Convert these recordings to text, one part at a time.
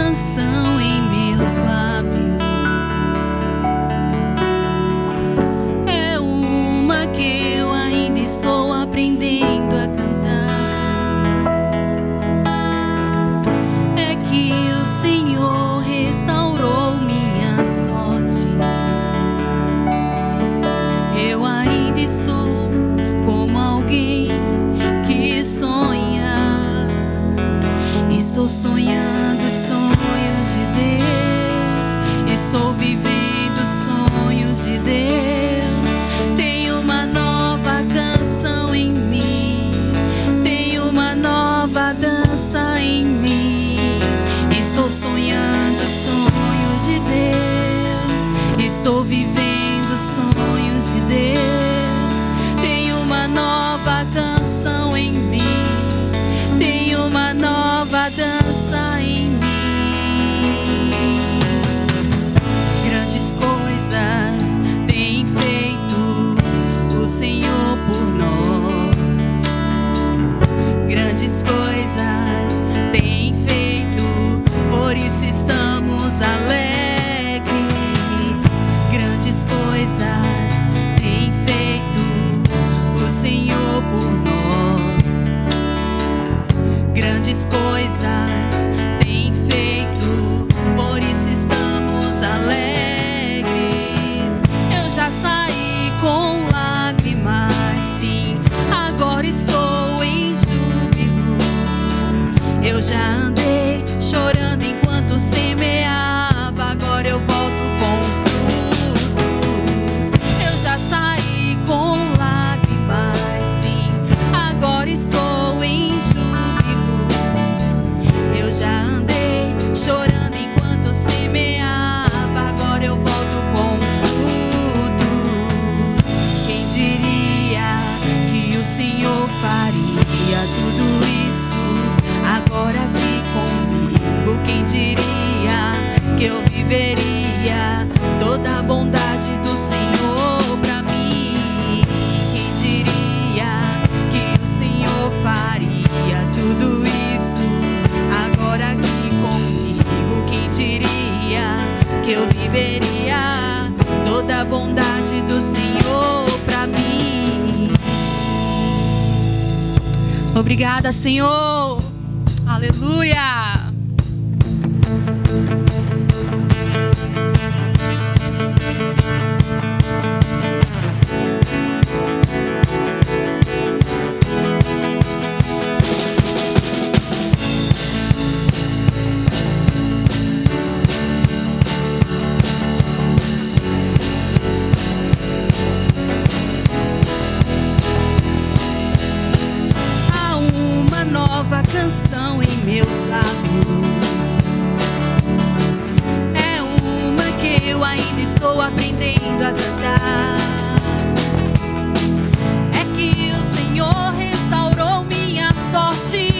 canção em meus lábios. É uma que eu ainda estou aprendendo a cantar. É que o Senhor restaurou minha sorte. Eu ainda sou como alguém que sonha. Estou sonhando sonhos de Deus. Estou vivendo sonhos de Deus. Tem uma nova canção em mim. Tem uma nova dança em mim. Estou sonhando sonhos de Deus. Estou vivendo sonhos de Deus. Tem uma nova canção em mim. Tem uma nova dança em mim. Grandes coisas tem feito o Senhor por nós. Grandes coisas tem feito, por isso estamos alegres. Grandes coisas tem feito o Senhor por nós. Grandes coisas tem feito, por isso estamos alegres. Eu já saí com lágrimas, sim, agora estou em júbilo. Eu já andei chorando enquanto semeava, agora eu volto com frutos. Eu já saí com lágrimas, sim, agora estou em júbilo. Eu já andei chorando enquanto semeava, agora eu volto com frutos. Quem diria que o Senhor faria tudo isso agora aqui comigo? Quem diria que eu viveria toda a bondade do Senhor pra mim? Quem diria que o Senhor faria tudo isso agora aqui comigo? Quem diria que eu viveria toda a bondade do Senhor pra mim? Obrigada, Senhor. Aleluia. Há uma nova canção em meus lábios. É uma que eu ainda estou aprendendo a cantar. É que o Senhor restaurou minha sorte.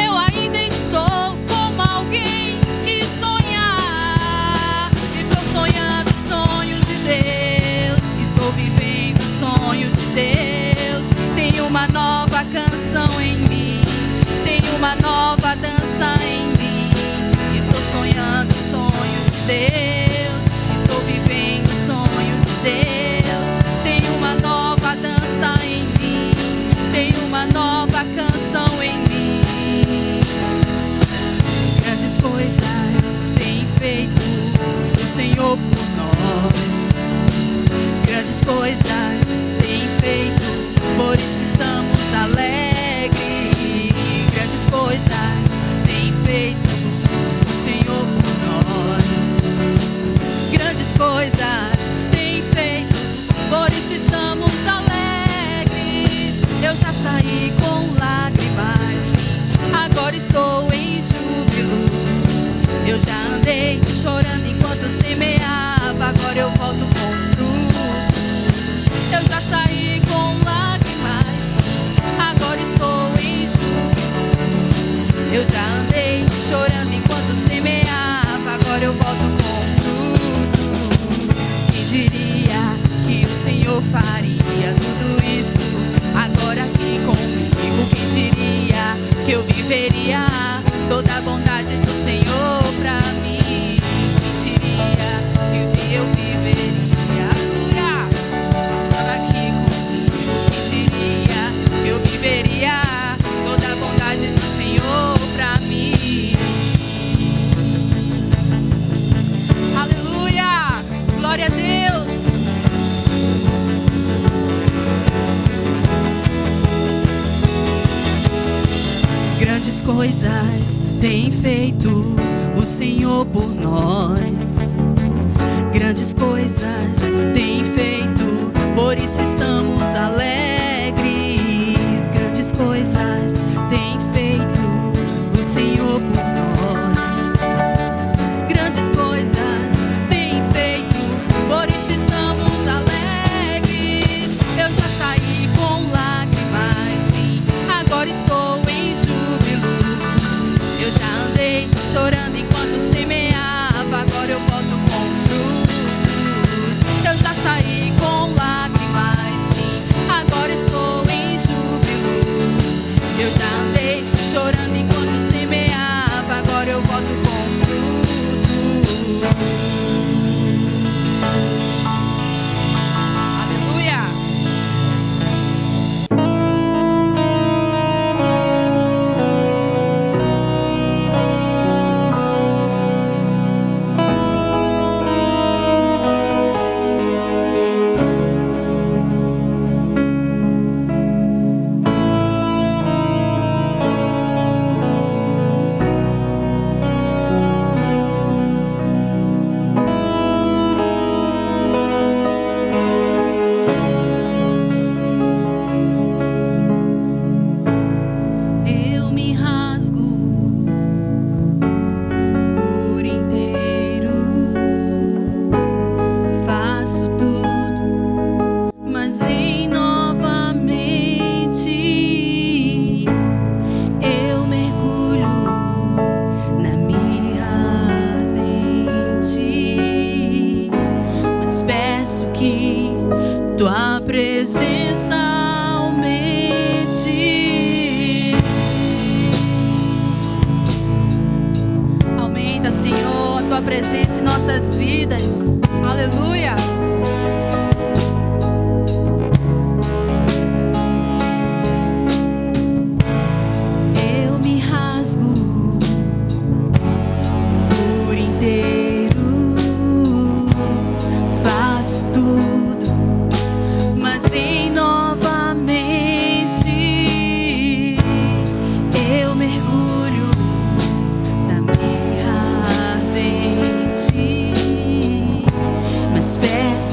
Eu ainda estou como alguém que sonha. Estou sonhando sonhos de Deus. Estou vivendo sonhos de Deus. Tem uma nova canção em mim. Tem uma nova dança em mim. Estou sonhando sonhos de Deus. Estou vivendo sonhos de Deus. Tem uma nova dança em mim. Tem uma nova canção em mim. Grandes coisas tem feito o Senhor por nós. Grandes coisas tem feito, por isso estamos alegres. Grandes coisas tem feito o Senhor por nós. Grandes coisas tem feito, por isso estamos alegres. Eu já saí com lágrimas, agora estou em júbilo. Eu já andei chorando enquanto semeava, agora eu volto com frutos. Eu já saí com lágrimas, agora estou em júbilo. Eu já andei chorando enquanto semeava, agora eu volto com frutos. Quem diria que o Senhor faria tudo isso agora aqui comigo? Quem diria que eu viveria toda a bondade do Senhor pra mim. Quem diria que um dia eu viveria? Aleluia! Estava aqui comigo. Quem diria que eu viveria toda a bondade do Senhor pra mim? Aleluia! Glória a Deus! Grandes coisas tem feito o Senhor por nós. Grandes coisas tem feito, por isso estamos alegres. Grandes coisas tem feito o Senhor por nós. Grandes coisas tem feito, por isso estamos alegres. Eu já saí com lágrimas, sim, agora estou em júbilo. Eu já andei chorando enquanto semeava, agora eu volto com frutos. Eu já saí com lágrimas, sim, agora estou em júbilo. Eu já andei chorando enquanto semeava, agora eu volto com frutos. Aleluia! Eu me rasgo por inteiro, faço tudo, mas vem novamente. Eu mergulho na mirra ardente, mas peço que tua presença aumente. Aumenta, Senhor, a tua presença em nossas vidas. Aleluia! Eu me rasgo por inteiro, faço tudo, mas vem novamente. Eu mergulho na mirra ardente, mas peço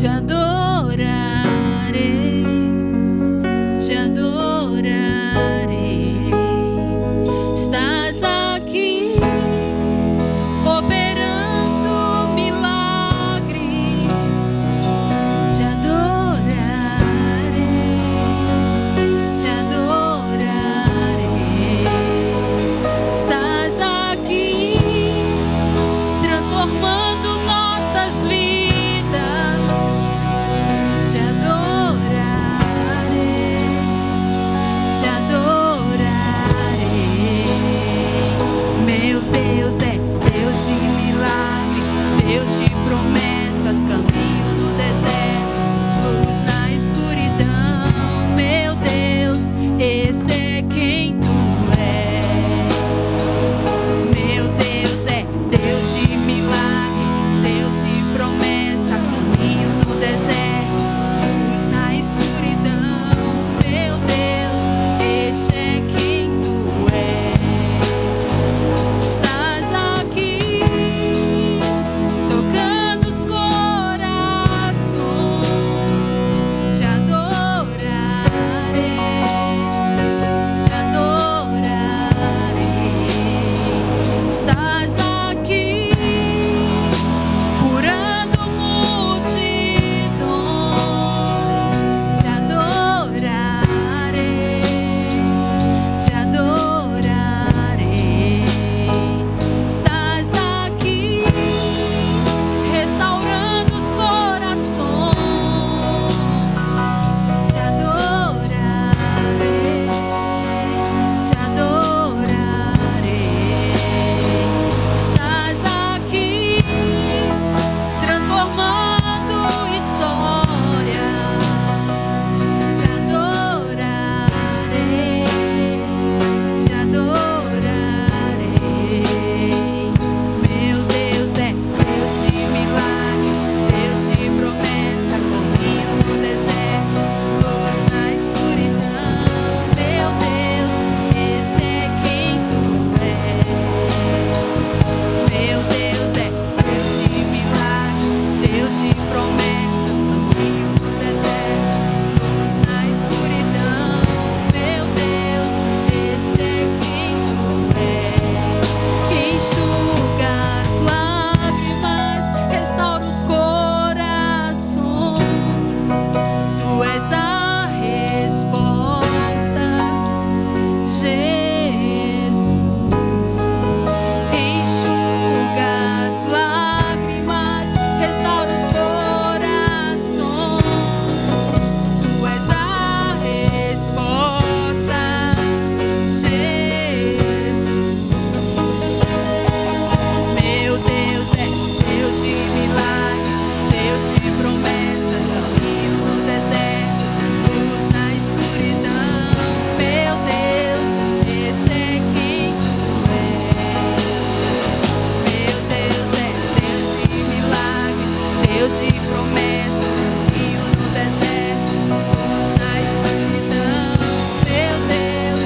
te adorarei, te adorarei. Estás aqui operando milagres, te adorarei, te adorarei. Estás aqui transformando nossas vidas, te adorarei, te adorarei. Meu Deus é Deus de milagres, Deus de promessas, caminho no deserto, luz na escuridão. Meu Deus, esse é quem tu és. Meu Deus é Deus de milagre, Deus de promessa, caminho no deserto, luz na escuridão. Meu Deus, este é quem tu és. Estás aqui tocando os corações, te adorarei, te adorarei. Estás aqui curando multidões, te adorarei, te adorarei. Estás aqui restaurando os corações, te adorarei, te adorarei. Estás aqui transformando histórias, te adorarei, te adorarei. Meu Deus é Deus de milagre, Deus de promessa, caminho no deserto, luz na escuridão. Meu Deus, esse é quem tu és. Meu Deus é Deus de milagres, Deus de promessas, caminho no deserto, luz na escuridão. Meu Deus, esse é quem tu és. Enxuga as lágrimas, restaura os corações. Tu és a resposta, Jesus. Enxuga as lágrimas, restaura os corações. Tu és a resposta, Jesus. Meu Deus é Deus de milagres, Deus de promessas, caminho no deserto, luz na escuridão. Meu Deus, esse é quem tu és. Meu Deus é Deus de milagres, Deus de promessas, caminho no deserto, luz na escuridão. Meu Deus,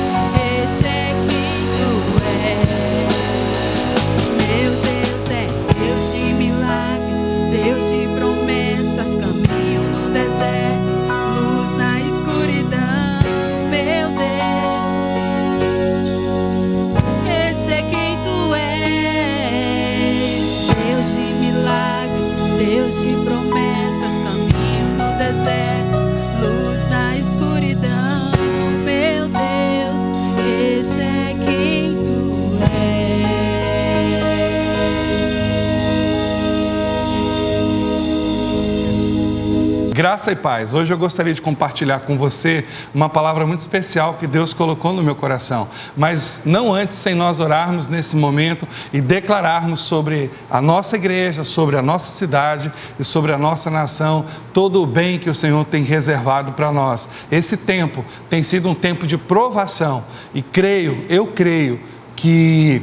este é quem tu és. Meu Deus é Deus de milagres, Deus de promessas, caminho no deserto, luz na escuridão. Meu Deus, esse é quem tu és. Deus de milagres, Deus de promessas, caminho no deserto, luz na escuridão. Meu Deus, esse é quem tu és. Graça e paz. Hoje eu gostaria de compartilhar com você uma palavra muito especial que Deus colocou no meu coração. Mas não antes, sem nós orarmos nesse momento e declararmos sobre a nossa igreja, sobre a nossa cidade e sobre a nossa nação, todo o bem que o Senhor tem reservado para nós. Esse tempo tem sido um tempo de provação e eu creio que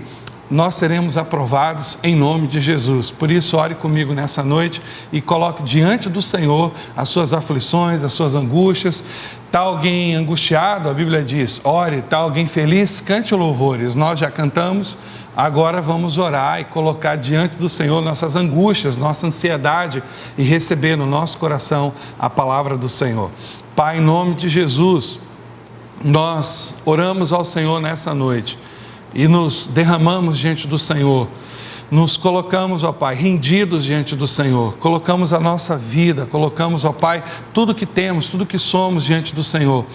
nós seremos aprovados em nome de Jesus. Por isso, ore comigo nessa noite e coloque diante do Senhor as suas aflições, as suas angústias. Está alguém angustiado? A Bíblia diz, ore. Está alguém feliz? Cante louvores. Nós já cantamos, Agora vamos orar e colocar diante do Senhor nossas angústias, nossa ansiedade e receber no nosso coração a palavra do Senhor. Pai, em nome de Jesus, nós oramos ao Senhor nessa noite e nos derramamos diante do Senhor. Nos colocamos, ó Pai, rendidos diante do Senhor, colocamos a nossa vida, colocamos, ó Pai, tudo que temos, tudo que somos diante do Senhor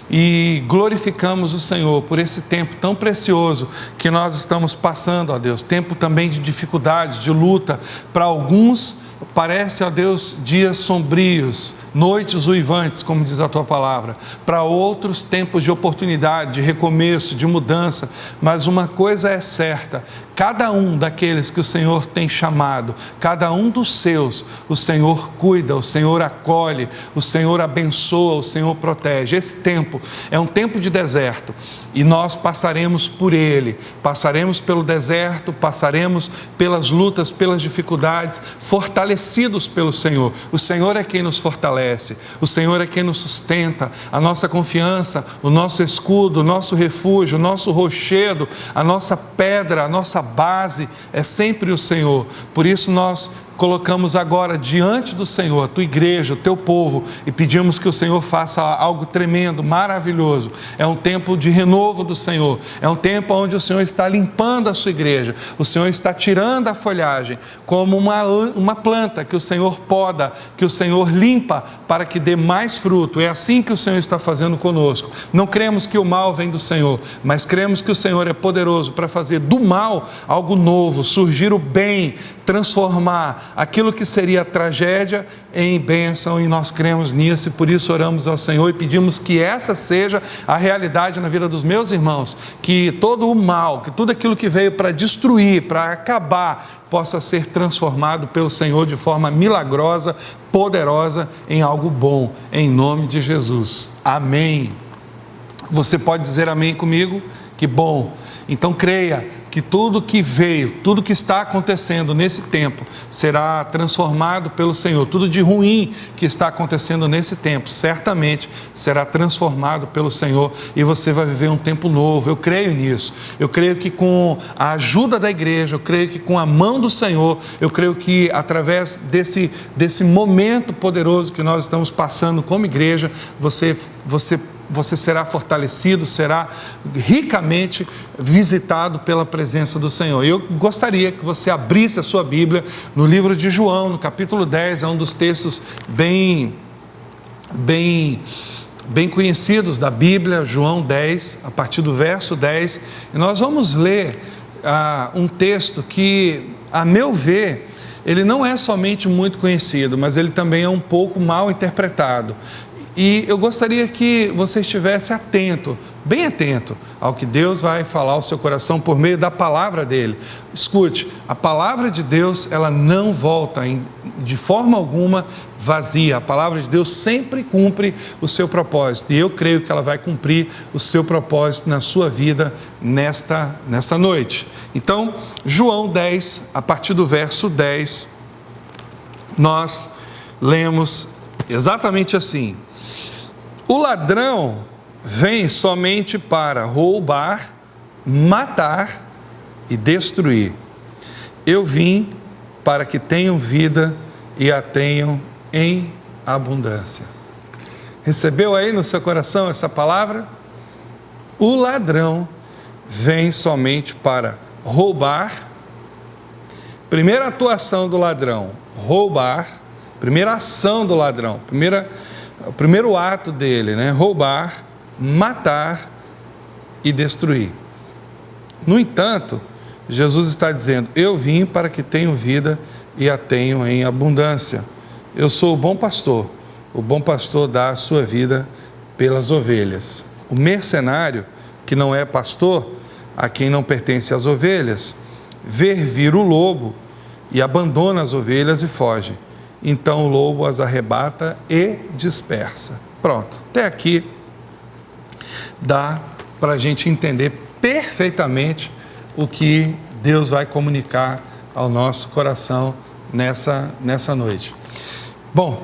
e glorificamos o Senhor por esse tempo tão precioso que nós estamos passando, ó Deus, tempo também de dificuldades, de luta, para alguns parece, ó Deus, dias sombrios, noites uivantes, como diz a Tua palavra, para outros tempos de oportunidade, de recomeço, de mudança, mas uma coisa é certa, cada um daqueles que o Senhor tem chamado, cada um dos seus, o Senhor cuida, o Senhor acolhe, o Senhor abençoa, o Senhor protege. Esse tempo é um tempo de deserto e nós passaremos por ele, passaremos pelo deserto, passaremos pelas lutas, pelas dificuldades, fortalecidos pelo Senhor. O Senhor é quem nos fortalece, o Senhor é quem nos sustenta, a nossa confiança, o nosso escudo, o nosso refúgio, o nosso rochedo, a nossa pedra, a nossa base é sempre o Senhor. Por isso nós colocamos agora diante do Senhor a Tua igreja, o Teu povo e pedimos que o Senhor faça algo tremendo, maravilhoso. É um tempo de renovo do Senhor, é um tempo onde o Senhor está limpando a Sua igreja, o Senhor está tirando a folhagem como uma planta que o Senhor poda, que o Senhor limpa para que dê mais fruto. É assim que o Senhor está fazendo conosco. Não cremos que o mal vem do Senhor, mas cremos que o Senhor é poderoso para fazer do mal algo novo, surgir o bem, transformar aquilo que seria tragédia em bênção, e nós cremos nisso e por isso oramos ao Senhor e pedimos que essa seja a realidade na vida dos meus irmãos, que todo o mal, que tudo aquilo que veio para destruir, para acabar, possa ser transformado pelo Senhor de forma milagrosa, poderosa, em algo bom, em nome de Jesus. Amém. Você pode dizer amém comigo? Que bom. Então creia que tudo que veio, tudo que está acontecendo nesse tempo será transformado pelo Senhor. Tudo de ruim que está acontecendo nesse tempo, certamente será transformado pelo Senhor e você vai viver um tempo novo. Eu creio nisso. Eu creio que com a ajuda da igreja, eu creio que com a mão do Senhor, eu creio que através desse momento poderoso que nós estamos passando como igreja, você será fortalecido, será ricamente visitado pela presença do Senhor. Eu gostaria que você abrisse a sua Bíblia no livro de João, no capítulo 10, é um dos textos bem conhecidos da Bíblia, João 10, a partir do verso 10, e nós vamos ler um texto que, a meu ver, ele não é somente muito conhecido, mas ele também é um pouco mal interpretado. E eu gostaria que você estivesse atento, bem atento ao que Deus vai falar ao seu coração por meio da palavra dele. Escute, a palavra de Deus, ela não volta de forma alguma vazia. A palavra de Deus sempre cumpre o seu propósito. E eu creio que ela vai cumprir o seu propósito na sua vida nessa noite. Então, João 10, a partir do verso 10, nós lemos exatamente assim: o ladrão vem somente para roubar, matar e destruir. Eu vim para que tenham vida e a tenham em abundância. Recebeu aí no seu coração essa palavra? O ladrão vem somente para roubar. Primeira atuação do ladrão, roubar. Primeira ação do ladrão, o primeiro ato dele, né? Roubar, matar e destruir. No entanto, Jesus está dizendo: eu vim para que tenham vida e a tenham em abundância. Eu sou o bom pastor dá a sua vida pelas ovelhas. O mercenário, que não é pastor, a quem não pertence as ovelhas, vê vir o lobo e abandona as ovelhas e foge. Então o lobo as arrebata e dispersa. Pronto, até aqui dá para a gente entender perfeitamente o que Deus vai comunicar ao nosso coração nessa noite. Bom,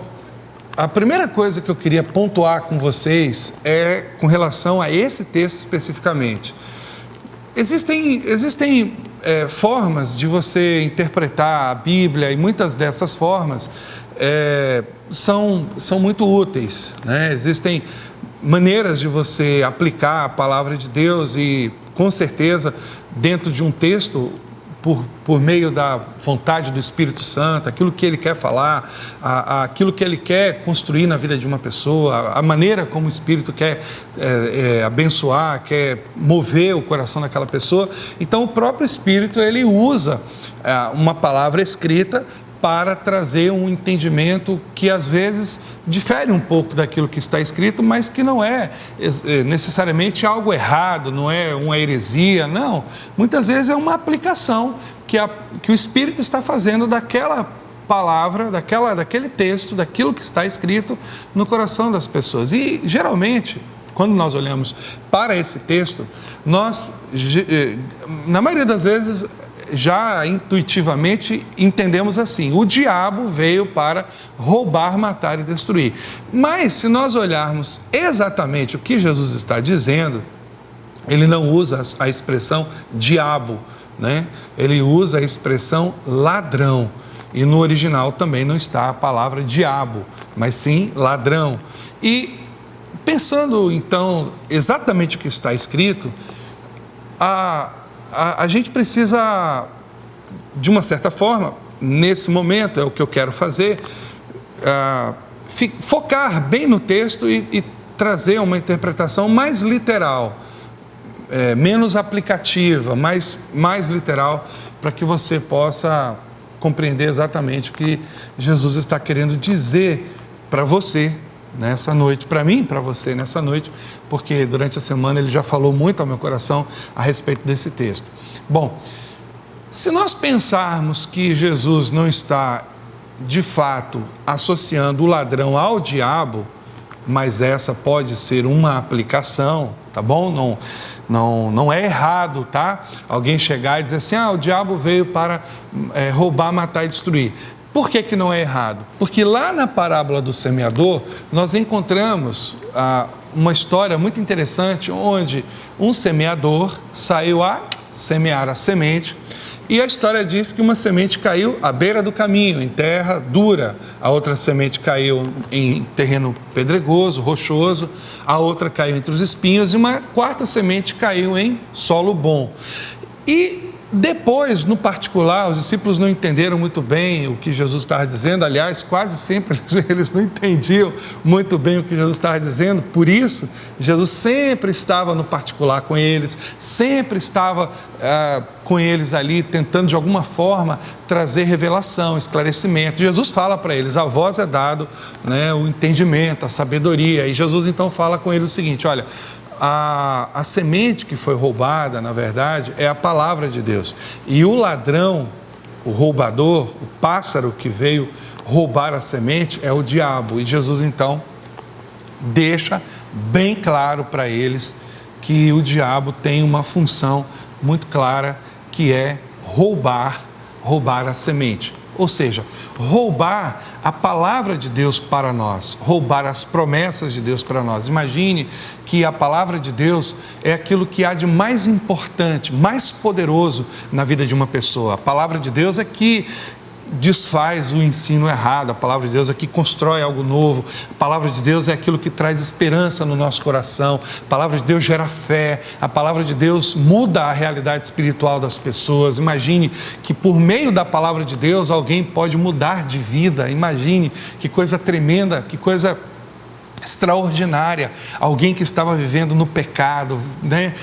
a primeira coisa que eu queria pontuar com vocês é com relação a esse texto especificamente. Existem formas de você interpretar a Bíblia, e muitas dessas formas são muito úteis, né? Existem maneiras de você aplicar a palavra de Deus e, com certeza, dentro de um texto, por meio da vontade do Espírito Santo, aquilo que Ele quer falar, aquilo que Ele quer construir na vida de uma pessoa, a maneira como o Espírito quer abençoar, quer mover o coração daquela pessoa. Então, o próprio Espírito, Ele usa uma palavra escrita para trazer um entendimento que, às vezes, difere um pouco daquilo que está escrito, mas que não é necessariamente algo errado, não é uma heresia, não. Muitas vezes é uma aplicação que o Espírito está fazendo daquela palavra, daquele texto, daquilo que está escrito no coração das pessoas. E, geralmente, quando nós olhamos para esse texto, nós, na maioria das vezes, já intuitivamente entendemos assim: o diabo veio para roubar, matar e destruir. Mas se nós olharmos exatamente o que Jesus está dizendo, ele não usa a expressão diabo, né? Ele usa a expressão ladrão. E no original também não está a palavra diabo, mas sim ladrão. E pensando então exatamente o que está escrito, a gente precisa, de uma certa forma, nesse momento, é o que eu quero fazer, focar bem no texto e trazer uma interpretação mais literal, menos aplicativa, mais literal, para que você possa compreender exatamente o que Jesus está querendo dizer para você nessa noite, para mim e para você nessa noite, porque durante a semana ele já falou muito ao meu coração a respeito desse texto. Bom, se nós pensarmos que Jesus não está, de fato, associando o ladrão ao diabo, mas essa pode ser uma aplicação, tá bom? Não é errado, tá? Alguém chegar e dizer assim: o diabo veio para roubar, matar e destruir. Por que não é errado? Porque lá na parábola do semeador, nós encontramos uma história muito interessante, onde um semeador saiu a semear a semente, e a história diz que uma semente caiu à beira do caminho, em terra dura, a outra semente caiu em terreno pedregoso, rochoso, a outra caiu entre os espinhos, e uma quarta semente caiu em solo bom. E depois, no particular, os discípulos não entenderam muito bem o que Jesus estava dizendo. Aliás, quase sempre eles não entendiam muito bem o que Jesus estava dizendo. Por isso, Jesus sempre estava no particular com eles, sempre estava com eles ali, tentando de alguma forma trazer revelação, esclarecimento. Jesus fala para eles: a vós é dado, né, o entendimento, a sabedoria. E Jesus então fala com eles o seguinte: olha, a semente que foi roubada, na verdade, é a palavra de Deus. E o ladrão, o roubador, o pássaro que veio roubar a semente é o diabo. E Jesus, então, deixa bem claro para eles que o diabo tem uma função muito clara, que é roubar a semente. Ou seja, roubar a palavra de Deus para nós, roubar as promessas de Deus para nós. Imagine que a palavra de Deus é aquilo que há de mais importante, mais poderoso na vida de uma pessoa. A palavra de Deus é que desfaz o ensino errado, a palavra de Deus é que constrói algo novo, a palavra de Deus é aquilo que traz esperança no nosso coração, a palavra de Deus gera fé, a palavra de Deus muda a realidade espiritual das pessoas. Imagine que por meio da palavra de Deus alguém pode mudar de vida. Imagine que coisa tremenda, que coisa extraordinária. Alguém que estava vivendo no pecado, né?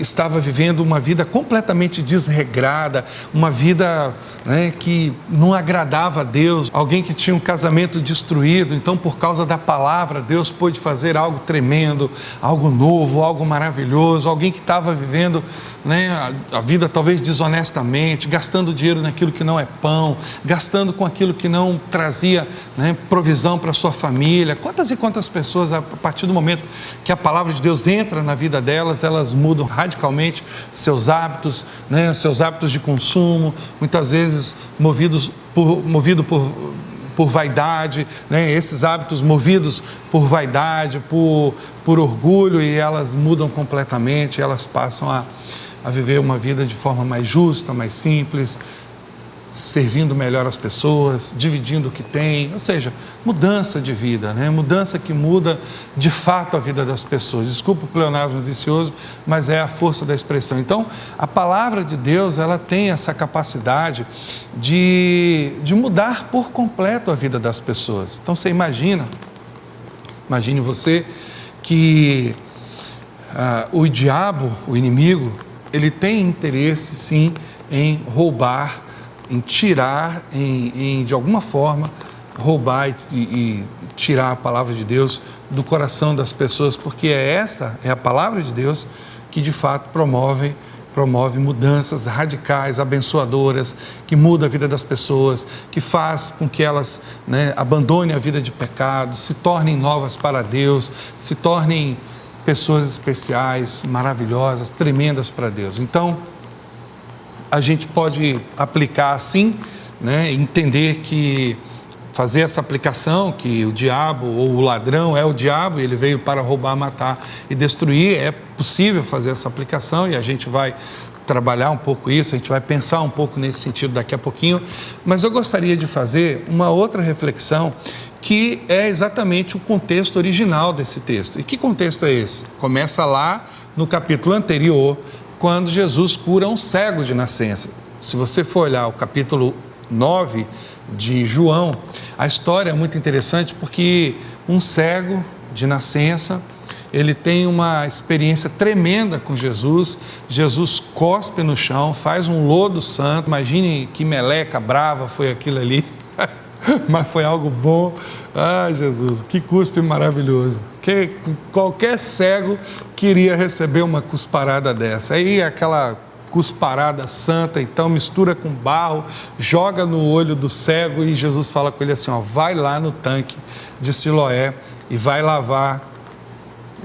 Estava vivendo uma vida completamente desregrada, uma vida, né, que não agradava a Deus. Alguém que tinha um casamento destruído, então por causa da palavra Deus pôde fazer algo tremendo, algo novo, algo maravilhoso. Alguém que estava vivendo, né, a vida talvez desonestamente, gastando dinheiro naquilo que não é pão, gastando com aquilo que não trazia, né, provisão para a sua família. Quantas e quantas pessoas, a partir do momento que a palavra de Deus entra na vida delas, elas mudam radicalmente seus hábitos, né, seus hábitos de consumo, muitas vezes movido por vaidade, né, esses hábitos movidos por vaidade, por orgulho, e elas mudam completamente, elas passam a a viver uma vida de forma mais justa, mais simples, servindo melhor as pessoas, dividindo o que tem, ou seja, mudança de vida, né? Mudança que muda de fato a vida das pessoas. Desculpa o pleonasmo vicioso, mas é a força da expressão. Então, a palavra de Deus, ela tem essa capacidade de mudar por completo a vida das pessoas. Então, você imagine você que o diabo, o inimigo, ele tem interesse sim em roubar, em tirar, de alguma forma, roubar e tirar a palavra de Deus do coração das pessoas, porque essa é a palavra de Deus que de fato promove mudanças radicais, abençoadoras, que muda a vida das pessoas, que faz com que elas, né, abandonem a vida de pecado, se tornem novas para Deus, se tornem pessoas especiais, maravilhosas, tremendas para Deus. Então, a gente pode aplicar assim, né, entender que fazer essa aplicação, que o diabo ou o ladrão é o diabo, ele veio para roubar, matar e destruir. É possível fazer essa aplicação e a gente vai trabalhar um pouco isso, a gente vai pensar um pouco nesse sentido daqui a pouquinho, mas eu gostaria de fazer uma outra reflexão que é exatamente o contexto original desse texto. E que contexto é esse? Começa lá no capítulo anterior, quando Jesus cura um cego de nascença. Se você for olhar o capítulo 9 de João, a história é muito interessante porque um cego de nascença, ele tem uma experiência tremenda com Jesus. Jesus cospe no chão, faz um lodo santo. Imagine que meleca brava foi aquilo ali, mas foi algo bom. Ah, Jesus, que cuspe maravilhoso. Que qualquer cego queria receber uma cusparada dessa. Aí aquela cusparada santa, então mistura com barro, joga no olho do cego e Jesus fala com ele assim, ó, vai lá no tanque de Siloé e vai lavar,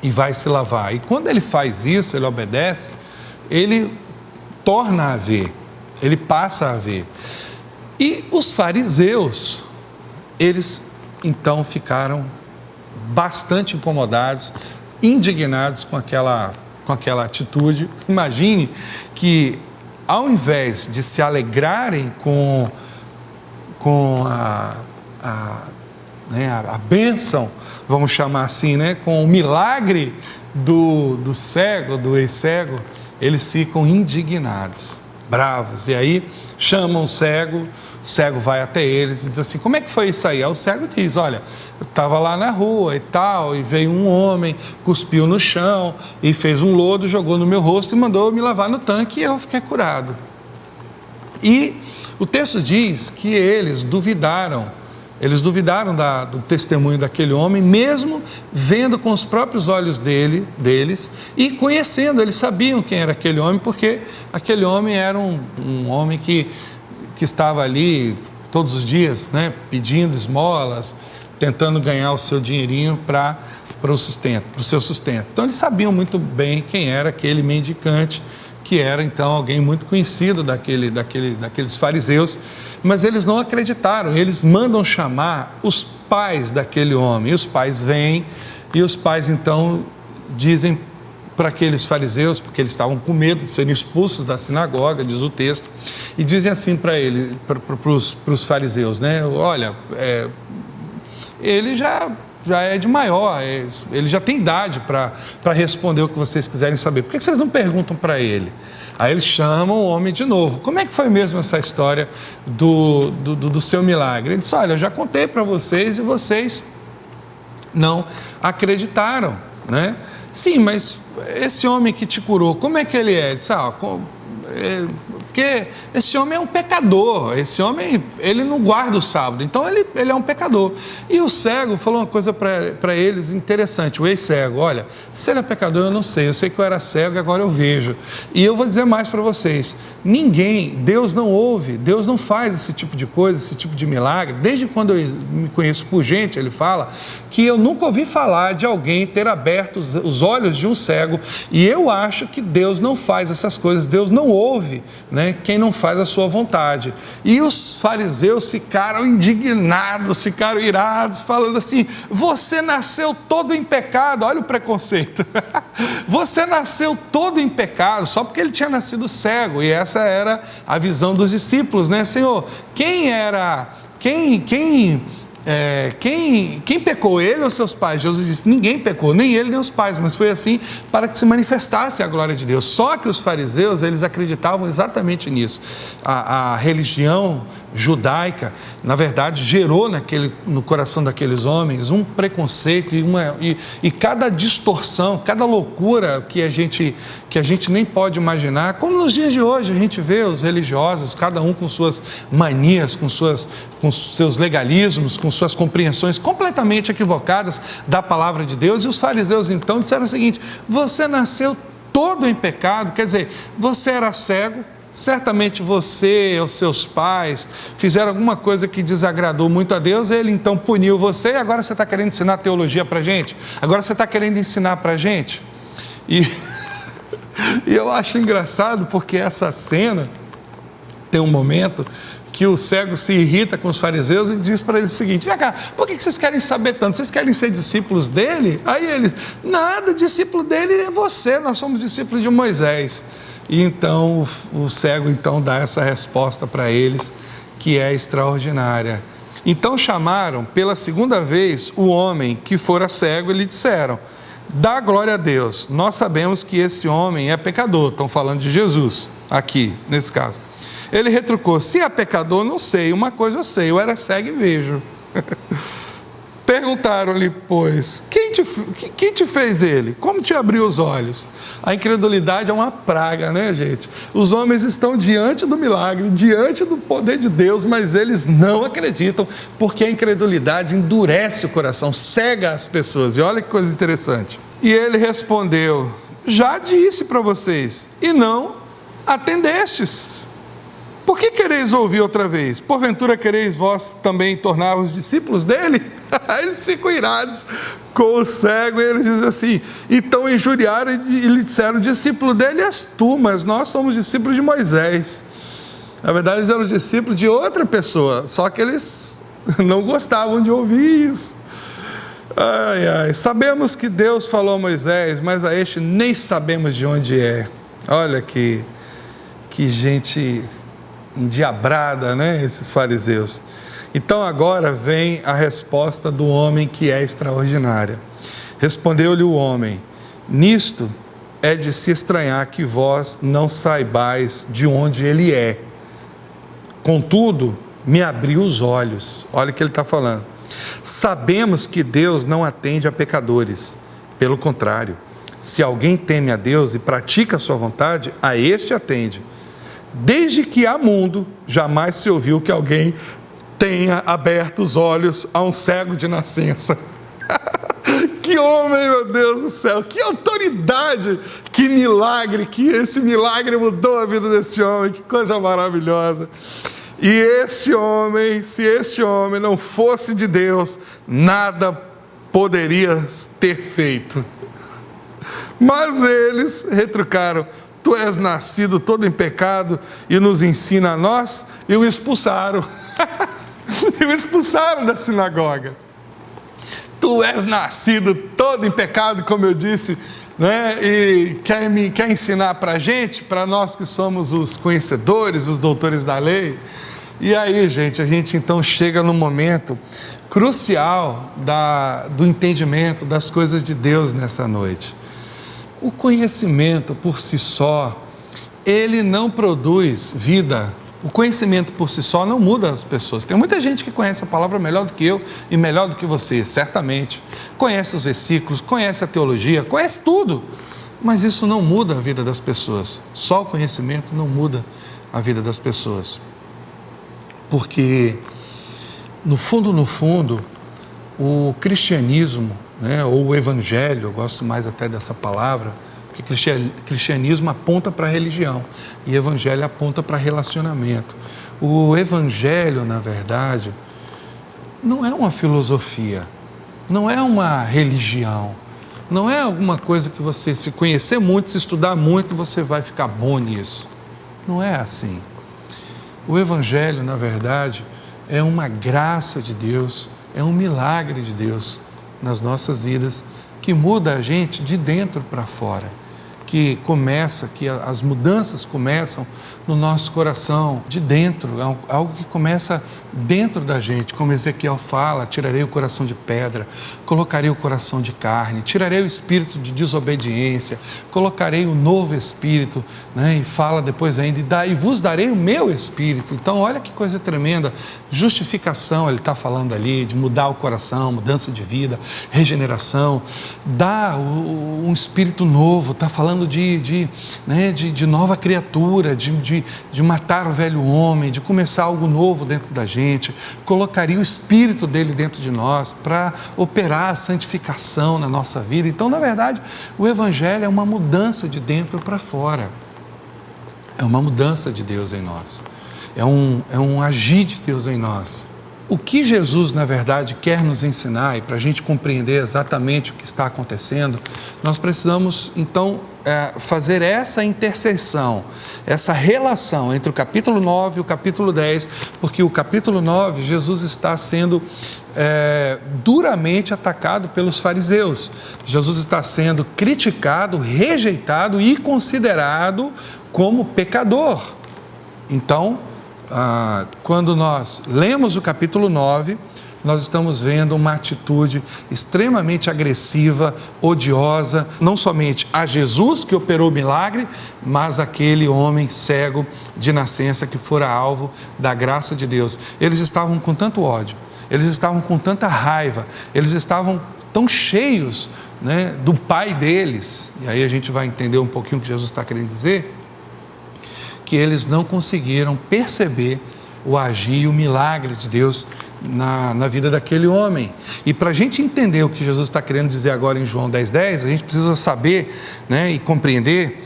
e vai se lavar. E quando ele faz isso, ele obedece, ele torna a ver, ele passa a ver. E os fariseus, eles então ficaram bastante incomodados, indignados com aquela atitude. Imagine que ao invés de se alegrarem com a bênção, vamos chamar assim, né, com o milagre do cego, do ex-cego, eles ficam indignados, bravos. E aí chamam o cego vai até eles e diz assim, como é que foi isso aí? Aí o cego diz, olha, eu estava lá na rua e tal, e veio um homem, cuspiu no chão e fez um lodo, jogou no meu rosto e mandou me lavar no tanque e eu fiquei curado. E o texto diz que eles duvidaram do testemunho daquele homem, mesmo vendo com os próprios olhos deles e conhecendo, eles sabiam quem era aquele homem, porque aquele homem era um homem que estava ali todos os dias, né, pedindo esmolas, tentando ganhar o seu dinheirinho para o seu sustento. Então eles sabiam muito bem quem era aquele mendicante, que era então alguém muito conhecido daqueles fariseus, mas eles não acreditaram, eles mandam chamar os pais daquele homem, e os pais vêm, e os pais então dizem para aqueles fariseus, porque eles estavam com medo de serem expulsos da sinagoga, diz o texto, e dizem assim para os fariseus, né? Olha, ele já é de maior, ele já tem idade para responder o que vocês quiserem saber. Por que vocês não perguntam para ele? Aí eles chamam o homem de novo. Como é que foi mesmo essa história do seu milagre? Ele disse, olha, eu já contei para vocês e vocês não acreditaram, né? Sim, mas esse homem que te curou, como é que ele é? Ele disse, porque esse homem é um pecador, esse homem, ele não guarda o sábado, então ele é um pecador. E o cego falou uma coisa para eles interessante, o ex-cego, olha, se ele é pecador eu não sei, eu sei que eu era cego e agora eu vejo. E eu vou dizer mais para vocês, Deus não ouve, Deus não faz esse tipo de coisa, esse tipo de milagre. Desde quando eu me conheço por gente, ele fala, que eu nunca ouvi falar de alguém ter aberto os olhos de um cego, e eu acho que Deus não faz essas coisas, Deus não ouve, né, né, quem não faz a sua vontade. E os fariseus ficaram indignados, ficaram irados, falando assim: você nasceu todo em pecado. Olha o preconceito. Você nasceu todo em pecado, só porque ele tinha nascido cego. E essa era a visão dos discípulos, né? Senhor, quem pecou, ele ou seus pais? Jesus disse: ninguém pecou, nem ele nem os pais, mas foi assim para que se manifestasse a glória de Deus. Só que os fariseus, eles acreditavam exatamente nisso. A religião judaica, na verdade, gerou no coração daqueles homens um preconceito e cada distorção, cada loucura que a gente nem pode imaginar, como nos dias de hoje a gente vê os religiosos, cada um com suas manias, com seus legalismos, com suas compreensões completamente equivocadas da palavra de Deus. E os fariseus então disseram o seguinte: você nasceu todo em pecado, quer dizer, você era cego, certamente você ou seus pais fizeram alguma coisa que desagradou muito a Deus, ele então puniu você, e agora você está querendo ensinar teologia para a gente? Agora você está querendo ensinar para a gente? E eu acho engraçado porque essa cena tem um momento que o cego se irrita com os fariseus e diz para eles o seguinte: vem cá, por que vocês querem saber tanto? Vocês querem ser discípulos dele? Aí ele: nada, discípulo dele é você, nós somos discípulos de Moisés. E então o cego então dá essa resposta para eles, que é extraordinária. Então chamaram pela segunda vez o homem que fora cego e lhe disseram: dá glória a Deus, nós sabemos que esse homem é pecador. Estão falando de Jesus aqui, nesse caso. Ele retrucou: se é pecador, não sei, uma coisa eu sei, eu era cego e vejo. Perguntaram-lhe, pois, quem te fez ele? Como te abriu os olhos? A incredulidade é uma praga, né, gente? Os homens estão diante do milagre, diante do poder de Deus, mas eles não acreditam, porque a incredulidade endurece o coração, cega as pessoas. E olha que coisa interessante. E ele respondeu: já disse para vocês, e não atendestes. Por que quereis ouvir outra vez? Porventura quereis vós também tornar-vos discípulos dele? Eles ficam irados com o cego e eles dizem assim: então injuriaram e lhe disseram: discípulo dele és tu, mas nós somos discípulos de Moisés. Na verdade eles eram discípulos de outra pessoa, só que eles não gostavam de ouvir isso. Sabemos que Deus falou a Moisés, mas a este nem sabemos de onde é. Olha que gente endiabrada, né, esses fariseus. Então agora vem a resposta do homem, que é extraordinária. Respondeu-lhe o homem: nisto é de se estranhar que vós não saibais de onde ele é. Contudo, me abriu os olhos. Olha o que ele está falando. Sabemos que Deus não atende a pecadores. Pelo contrário, se alguém teme a Deus e pratica a sua vontade, a este atende. Desde que há mundo, jamais se ouviu que alguém tenha aberto os olhos a um cego de nascença. Que homem, meu Deus do céu, que autoridade, que milagre, que esse milagre mudou a vida desse homem, que coisa maravilhosa. E este homem, se este homem não fosse de Deus, nada poderia ter feito. Mas eles retrucaram: tu és nascido todo em pecado e nos ensina a nós? E o expulsaram. E o expulsaram da sinagoga. Tu és nascido todo em pecado, como eu disse, né? E quer ensinar para a gente, para nós que somos os conhecedores, os doutores da lei. E aí, gente, a gente então chega no momento crucial do entendimento das coisas de Deus nessa noite. O conhecimento por si só, ele não produz vida. O conhecimento por si só não muda as pessoas. Tem muita gente que conhece a palavra melhor do que eu e melhor do que você, certamente. Conhece os versículos, conhece a teologia, conhece tudo. Mas isso não muda a vida das pessoas. Só o conhecimento não muda a vida das pessoas. Porque, no fundo, o cristianismo, né, ou o evangelho, eu gosto mais até dessa palavra, porque cristianismo aponta para a religião e evangelho aponta para relacionamento. O evangelho, na verdade, não é uma filosofia, não é uma religião, não é alguma coisa que você, se conhecer muito, se estudar muito, você vai ficar bom nisso. Não é assim. O Evangelho, na verdade, é uma graça de Deus, é um milagre de Deus nas nossas vidas, que muda a gente de dentro para fora, que as mudanças começam no nosso coração, de dentro, algo que começa dentro da gente, como Ezequiel fala: tirarei o coração de pedra, colocarei o coração de carne, tirarei o espírito de desobediência, colocarei o novo espírito, né? E fala depois ainda, e vos darei o meu espírito. Então olha que coisa tremenda, justificação, ele está falando ali, de mudar o coração, mudança de vida, regeneração, dá um espírito novo, está falando de nova criatura, de matar o velho homem, de começar algo novo dentro da gente, colocaria o Espírito dele dentro de nós para operar a santificação na nossa vida. Então, na verdade, o Evangelho é uma mudança de dentro para fora, é uma mudança de Deus em nós, é um agir de Deus em nós. O que Jesus, na verdade, quer nos ensinar, e para a gente compreender exatamente o que está acontecendo, nós precisamos, então, fazer essa interseção, essa relação entre o capítulo 9 e o capítulo 10, porque o capítulo 9, Jesus está sendo duramente atacado pelos fariseus. Jesus está sendo criticado, rejeitado e considerado como pecador. Então, quando nós lemos o capítulo 9, nós estamos vendo uma atitude extremamente agressiva, odiosa, não somente a Jesus que operou o milagre, mas aquele homem cego de nascença que fora alvo da graça de Deus. Eles estavam com tanto ódio, eles estavam com tanta raiva, eles estavam tão cheios, né, do pai deles, e aí a gente vai entender um pouquinho o que Jesus está querendo dizer, que eles não conseguiram perceber o agir e o milagre de Deus na vida daquele homem. E para a gente entender o que Jesus está querendo dizer agora em João 10:10, a gente precisa saber, né, e compreender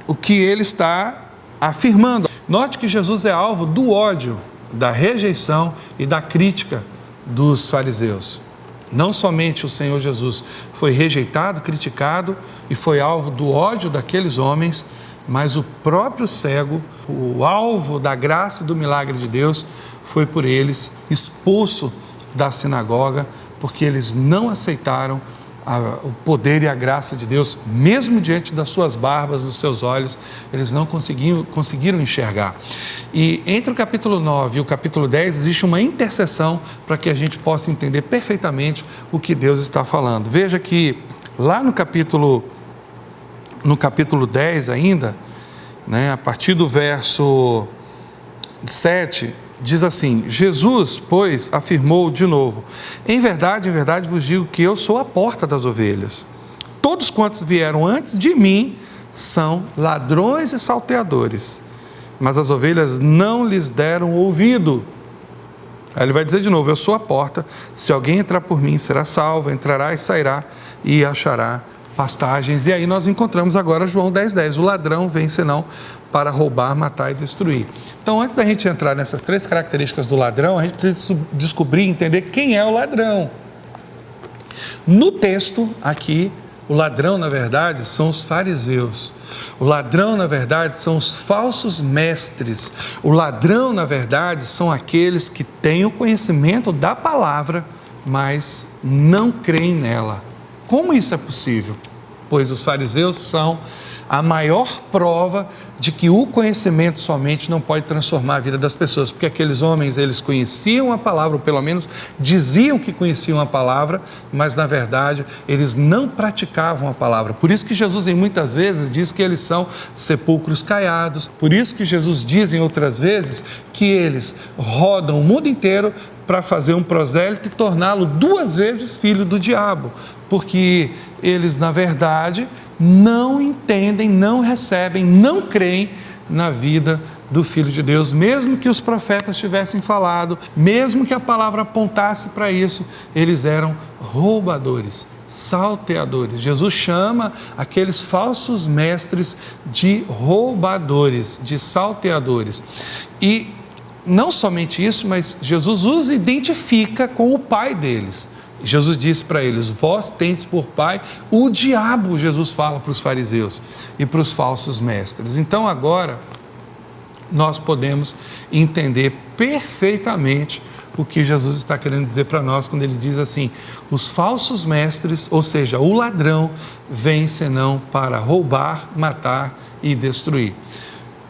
o que ele está afirmando. Note que Jesus é alvo do ódio, da rejeição e da crítica dos fariseus. Não somente o Senhor Jesus foi rejeitado, criticado e foi alvo do ódio daqueles homens, mas o próprio cego, o alvo da graça e do milagre de Deus, foi por eles expulso da sinagoga, porque eles não aceitaram o poder e a graça de Deus, mesmo diante das suas barbas, dos seus olhos, eles não conseguiram enxergar. E entre o capítulo 9 e o capítulo 10 existe uma interseção para que a gente possa entender perfeitamente o que Deus está falando. Veja que lá no capítulo 10 ainda, né, a partir do verso 7, diz assim: Jesus, pois, afirmou de novo: em verdade vos digo que eu sou a porta das ovelhas. Todos quantos vieram antes de mim são ladrões e salteadores, mas as ovelhas não lhes deram ouvido. Aí ele vai dizer de novo: eu sou a porta, se alguém entrar por mim será salvo, entrará e sairá e achará pastagens. E aí nós encontramos agora João 10:10, o ladrão vem senão para roubar, matar e destruir. Então, antes da gente entrar nessas três características do ladrão, a gente precisa descobrir e entender quem é o ladrão. No texto aqui, o ladrão, na verdade, são os fariseus. O ladrão, na verdade, são os falsos mestres. O ladrão, na verdade, são aqueles que têm o conhecimento da palavra, mas não creem nela. Como isso é possível? Pois os fariseus são a maior prova de que o conhecimento somente não pode transformar a vida das pessoas, porque aqueles homens, eles conheciam a palavra, ou pelo menos diziam que conheciam a palavra, mas na verdade eles não praticavam a palavra. Por isso que Jesus em muitas vezes diz que eles são sepulcros caiados, por isso que Jesus diz em outras vezes que eles rodam o mundo inteiro para fazer um prosélito e torná-lo 2 vezes filho do diabo, porque eles na verdade não entendem, não recebem, não creem na vida do Filho de Deus, mesmo que os profetas tivessem falado, mesmo que a palavra apontasse para isso, eles eram roubadores, salteadores. Jesus chama aqueles falsos mestres de roubadores, de salteadores. E não somente isso, mas Jesus os identifica com o pai deles. Jesus disse para eles: vós tendes por pai o diabo, Jesus fala para os fariseus e para os falsos mestres. Então agora nós podemos entender perfeitamente o que Jesus está querendo dizer para nós quando ele diz assim: os falsos mestres, ou seja, o ladrão, vem senão para roubar, matar e destruir.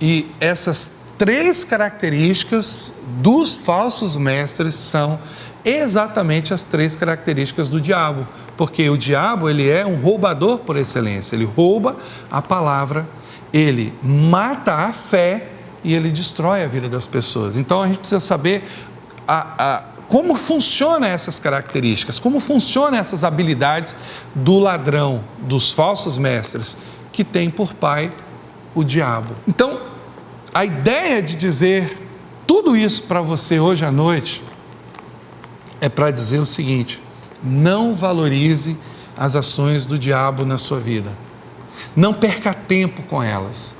E essas 3 características dos falsos mestres são exatamente as 3 características do diabo, porque o diabo, ele é um roubador por excelência. Ele rouba a palavra, ele mata a fé e ele destrói a vida das pessoas. Então a gente precisa saber como funcionam essas características, como funcionam essas habilidades do ladrão, dos falsos mestres, que tem por pai o diabo. Então, a ideia de dizer tudo isso para você hoje à noite é para dizer o seguinte: não valorize as ações do diabo na sua vida. Não perca tempo com elas.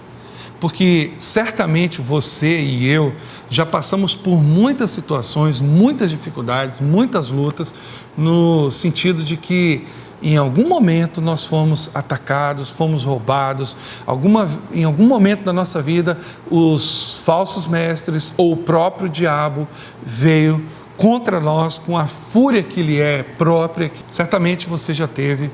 Porque certamente você e eu já passamos por muitas situações, muitas dificuldades, muitas lutas, no sentido de que em algum momento nós fomos atacados, fomos roubados, em algum momento da nossa vida os falsos mestres ou o próprio diabo veio contra nós com a fúria que lhe é própria. Certamente você já teve,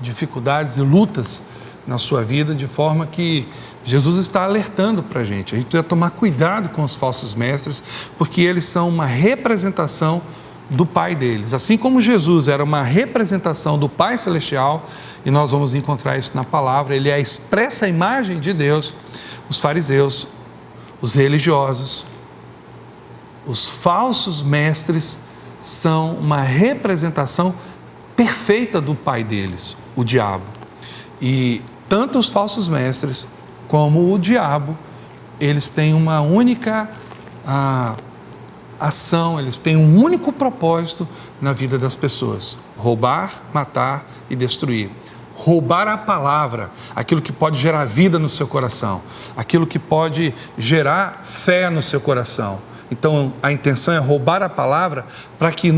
dificuldades e lutas na sua vida, de forma que Jesus está alertando para a gente precisa tomar cuidado com os falsos mestres, porque eles são uma representação do Pai deles. Assim como Jesus era uma representação do Pai Celestial, e nós vamos encontrar isso na palavra, ele é a expressa imagem de Deus. Os fariseus, os religiosos, os falsos mestres são uma representação perfeita do pai deles, o diabo. E tanto os falsos mestres como o diabo, eles têm uma única ação, eles têm um único propósito na vida das pessoas: roubar, matar e destruir. Roubar a palavra, aquilo que pode gerar vida no seu coração, aquilo que pode gerar fé no seu coração. Então a intenção é roubar a palavra para que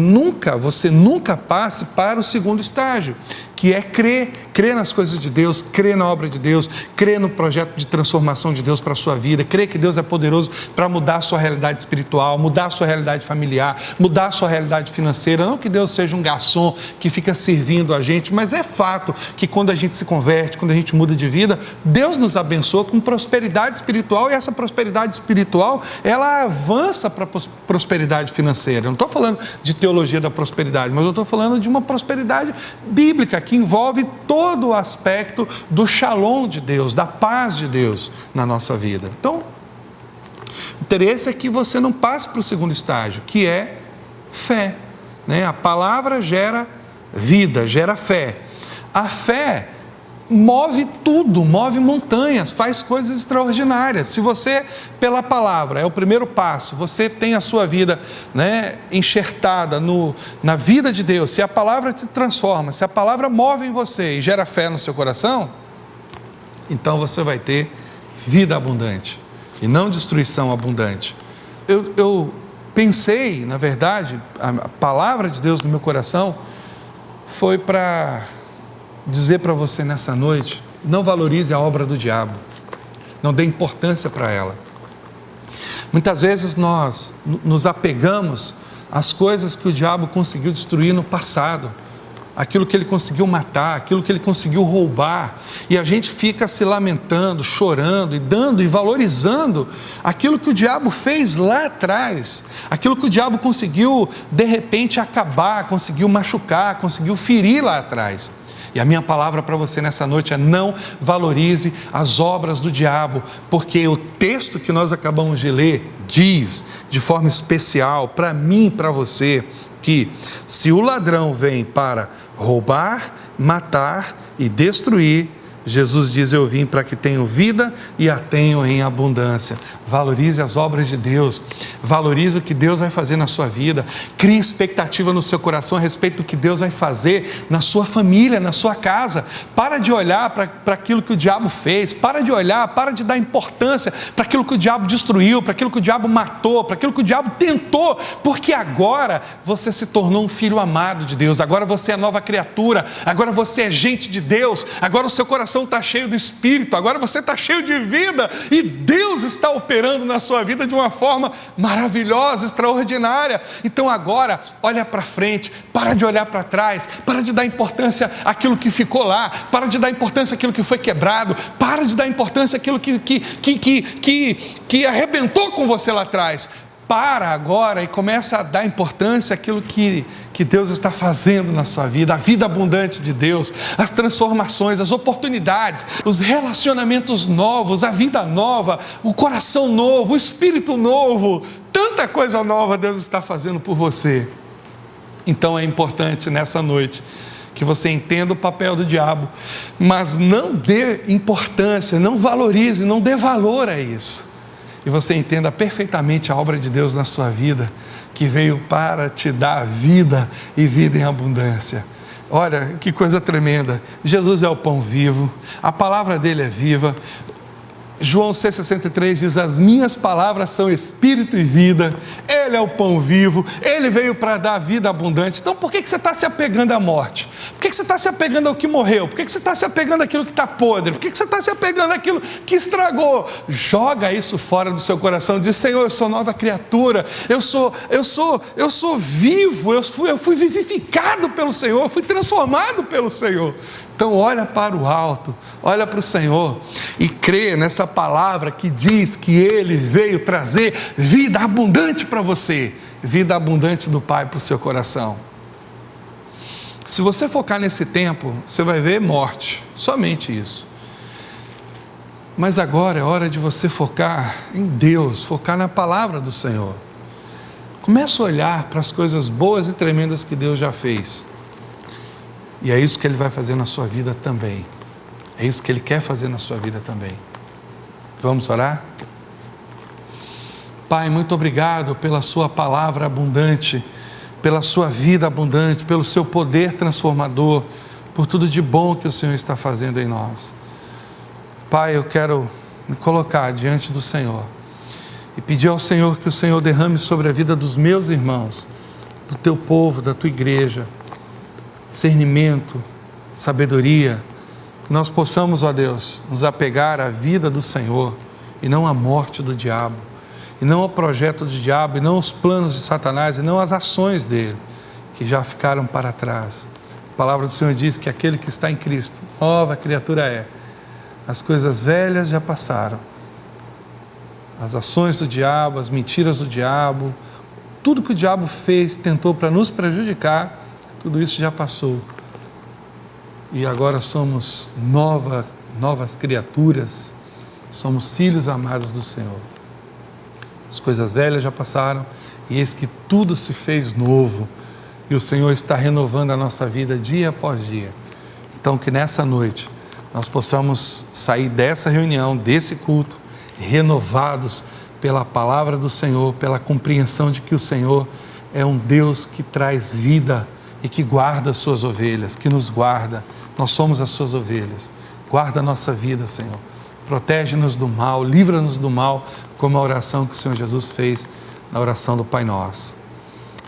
você nunca passe para o segundo estágio, que é crer nas coisas de Deus, crer na obra de Deus, crer no projeto de transformação de Deus para a sua vida, crer que Deus é poderoso para mudar a sua realidade espiritual, mudar a sua realidade familiar, mudar a sua realidade financeira. Não que Deus seja um garçom que fica servindo a gente, mas é fato que quando a gente se converte, quando a gente muda de vida, Deus nos abençoa com prosperidade espiritual, e essa prosperidade espiritual, ela avança para a prosperidade financeira. Eu não estou falando de teologia da prosperidade, mas eu estou falando de uma prosperidade bíblica, que envolve todo o aspecto do shalom de Deus, da paz de Deus na nossa vida. Então, o interesse é que você não passe para o segundo estágio, que é fé. A palavra gera vida, gera fé. A fé move tudo, move montanhas, faz coisas extraordinárias. Se você, pela palavra, é o primeiro passo, você tem a sua vida enxertada na vida de Deus, se a palavra te transforma, se a palavra move em você e gera fé no seu coração, então você vai ter vida abundante e não destruição abundante. Eu pensei, na verdade, a palavra de Deus no meu coração foi para dizer para você nessa noite: não valorize a obra do diabo, não dê importância para ela. Muitas vezes nós nos apegamos às coisas que o diabo conseguiu destruir no passado, aquilo que ele conseguiu matar, aquilo que ele conseguiu roubar, e a gente fica se lamentando, chorando e dando e valorizando aquilo que o diabo fez lá atrás, aquilo que o diabo conseguiu de repente acabar, conseguiu machucar, conseguiu ferir lá atrás. E a minha palavra para você nessa noite é: não valorize as obras do diabo, porque o texto que nós acabamos de ler diz de forma especial para mim e para você que se o ladrão vem para roubar, matar e destruir, Jesus diz: eu vim para que tenham vida e a tenham em abundância. Valorize as obras de Deus, valorize o que Deus vai fazer na sua vida, crie expectativa no seu coração a respeito do que Deus vai fazer na sua família, na sua casa. Para de olhar para aquilo que o diabo fez, para de dar importância para aquilo que o diabo destruiu, para aquilo que o diabo matou, para aquilo que o diabo tentou, porque agora você se tornou um filho amado de Deus, agora você é nova criatura, agora você é gente de Deus, agora o seu coração está cheio do Espírito, agora você está cheio de vida, e Deus está operando na sua vida de uma forma maravilhosa, extraordinária. Então agora, olha para frente, para de olhar para trás, para de dar importância àquilo que ficou lá, para de dar importância àquilo que foi quebrado, para de dar importância àquilo que arrebentou com você lá atrás. Para agora e começa a dar importância àquilo que Deus está fazendo na sua vida, a vida abundante de Deus, as transformações, as oportunidades, os relacionamentos novos, a vida nova, o coração novo, o espírito novo, tanta coisa nova Deus está fazendo por você. Então é importante nessa noite que você entenda o papel do diabo, mas não dê importância, não valorize, não dê valor a isso. E você entenda perfeitamente a obra de Deus na sua vida, que veio para te dar vida e vida em abundância. Olha, que coisa tremenda. Jesus é o pão vivo, a palavra dele é viva. João 6,63 diz: as minhas palavras são espírito e vida. Ele é o pão vivo, ele veio para dar vida abundante. Então por que você está se apegando à morte? Por que você está se apegando ao que morreu? Por que você está se apegando àquilo que está podre? Por que você está se apegando àquilo que estragou? Joga isso fora do seu coração. Diz: Senhor, eu sou nova criatura, eu sou vivo, eu fui vivificado pelo Senhor, eu fui transformado pelo Senhor. Então olha para o alto, olha para o Senhor e crê nessa palavra que diz que Ele veio trazer vida abundante para você, vida abundante do Pai para o seu coração. Se você focar nesse tempo, você vai ver morte, somente isso. Mas agora é hora de você focar em Deus, focar na palavra do Senhor. Comece a olhar para as coisas boas e tremendas que Deus já fez. E é isso que Ele vai fazer na sua vida também. É isso que Ele quer fazer na sua vida também. Vamos orar? Pai, muito obrigado pela sua palavra abundante, pela sua vida abundante, pelo seu poder transformador, por tudo de bom que o Senhor está fazendo em nós. Pai, eu quero me colocar diante do Senhor e pedir ao Senhor que o Senhor derrame sobre a vida dos meus irmãos, do teu povo, da tua igreja, discernimento, sabedoria, que nós possamos, ó Deus, nos apegar à vida do Senhor e não à morte do diabo, e não ao projeto do diabo, e não aos planos de Satanás, e não às ações dele, que já ficaram para trás. A palavra do Senhor diz que aquele que está em Cristo, nova criatura é. As coisas velhas já passaram. As ações do diabo, as mentiras do diabo, tudo que o diabo fez, tentou para nos prejudicar, tudo isso já passou. E agora somos novas criaturas, somos filhos amados do Senhor. As coisas velhas já passaram e eis que tudo se fez novo. E o Senhor está renovando a nossa vida dia após dia. Então que nessa noite nós possamos sair dessa reunião, desse culto, renovados pela palavra do Senhor, pela compreensão de que o Senhor é um Deus que traz vida e que guarda as suas ovelhas, que nos guarda. Nós somos as suas ovelhas. Guarda a nossa vida, Senhor. Protege-nos do mal, livra-nos do mal, como a oração que o Senhor Jesus fez na oração do Pai Nosso.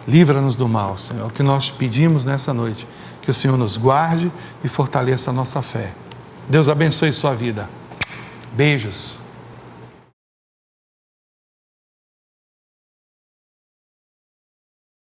Livra-nos do mal, Senhor. É o que nós te pedimos nessa noite, que o Senhor nos guarde e fortaleça a nossa fé. Deus abençoe sua vida. Beijos.